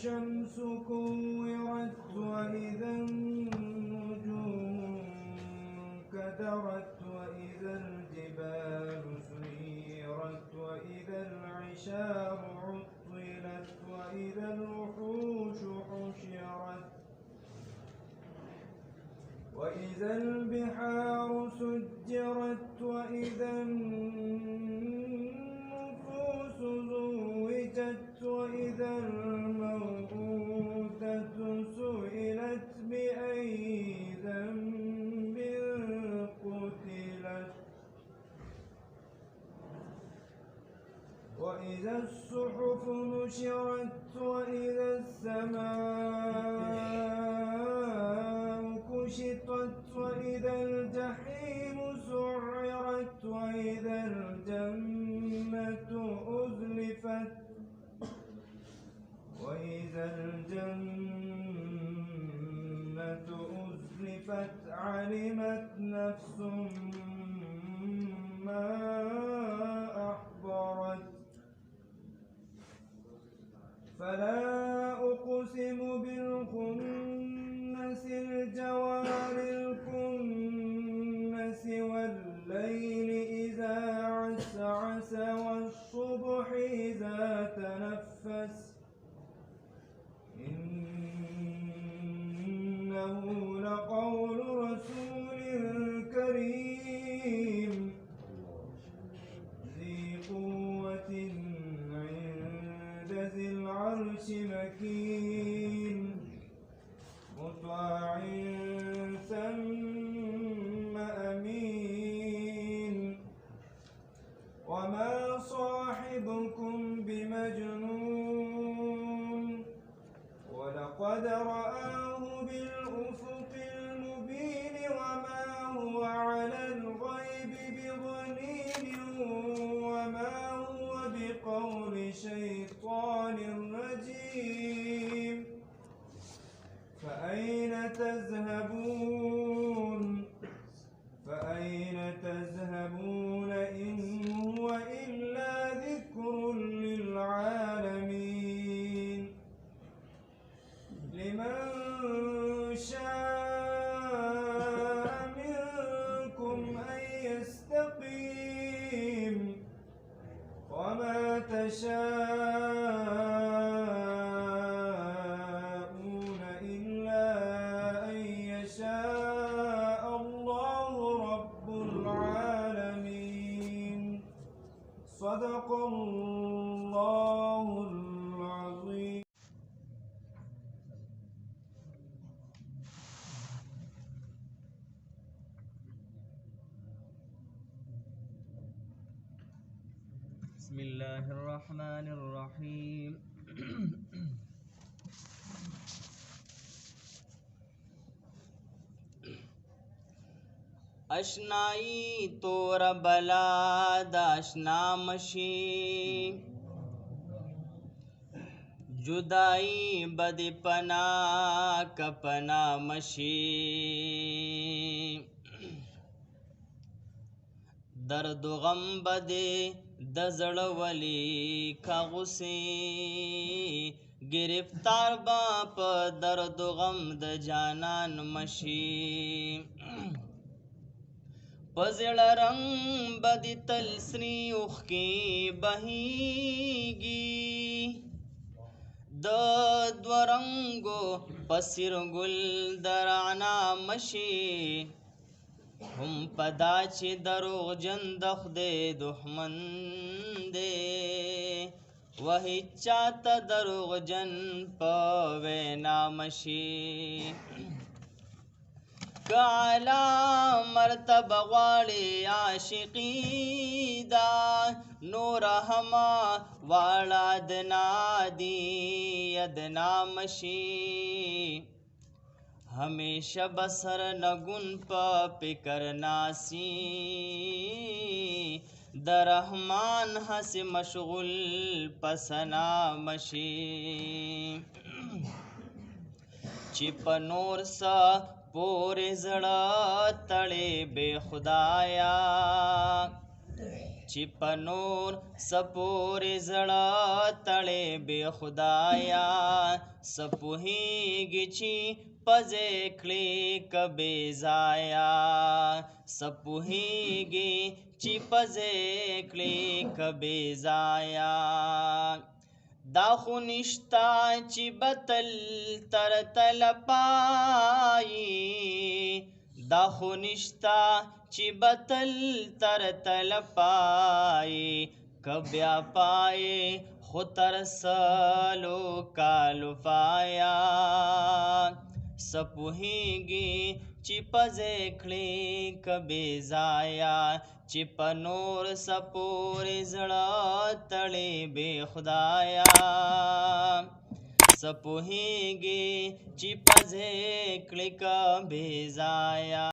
الشمس كورت وإذا النجوم انكدرت وإذا الجبال سيرت وإذا العشار عطلت وإذا الوحوش حشرت وإذا البحار سجرت وإذا النفوس زوجت وإذا الموءودة سئلت بأي ذنب قتلت وإذا الصحف نشرت وإذا السماء كشطت وإذا الجحيم سعرت وإذا الجنة أزلفت وإذا الجنة أزلفت علمت نفس ما أحضرت فلا أقسم بالخنس الجوار الكنس والليل إذا عسعس والصبح إذا تنفس إنه لقول رسول كريم ذي قوة عند ذي العرش مكين مطاع ثم أمين وما صاحبكم بمجنون ولقد رآه بالأفق المبين وما هو على الغيب بضنين وما هو بقول شيطان رجيم فأين تذهبون إن هو إلا ذكر للعالمين لمن شاء منكم أن يستقيم وما تشاءون إلا أن يشاء الله رب العالمين صدق الله العظيم. بسم الله الرحمن الرحيم. اشنائی تور بلا داشنا مشی جدائی بد پنا کپنا مشی درد و غم بدے دزڑ ولی کا غصے گرفتار باپ درد و غم د جانان مشی پزڑ رنگ بدی تلسنی اخ کی بہیگی د دو رنگو پسر گل درعنا مشی هم پدا چی دروغ جندخ دے دحمن دے وہی چاہتا دروغ جن پوینا مشی کعلا مرتب غواړي عاشقی دا نور هما واړه ادنا دی ادنا مشی ہمیشہ بسر نگن پا پکر ناسی در رحمان ہس مشغول پسنا مشی چپ نور سا پور زڑا تڑے بے خدایا چې په نور سپورې زړه تړې بې خدایا سپوهیږي چې پزې کړې که بې ځایه سپوهیږي چې پزې کړې که بې ځایه دا خو نشتا چې بتل تر تله پایي دا خو نشتا چې بتل تر تله پایي که بیا پایې خو تر سلو کالو پایا سپوهیږي چې پزې کړې که بې ځایه چې په نور سپورې زړه تړې بې خدایا سپوهیږي چې پزې کړې که بې ځایه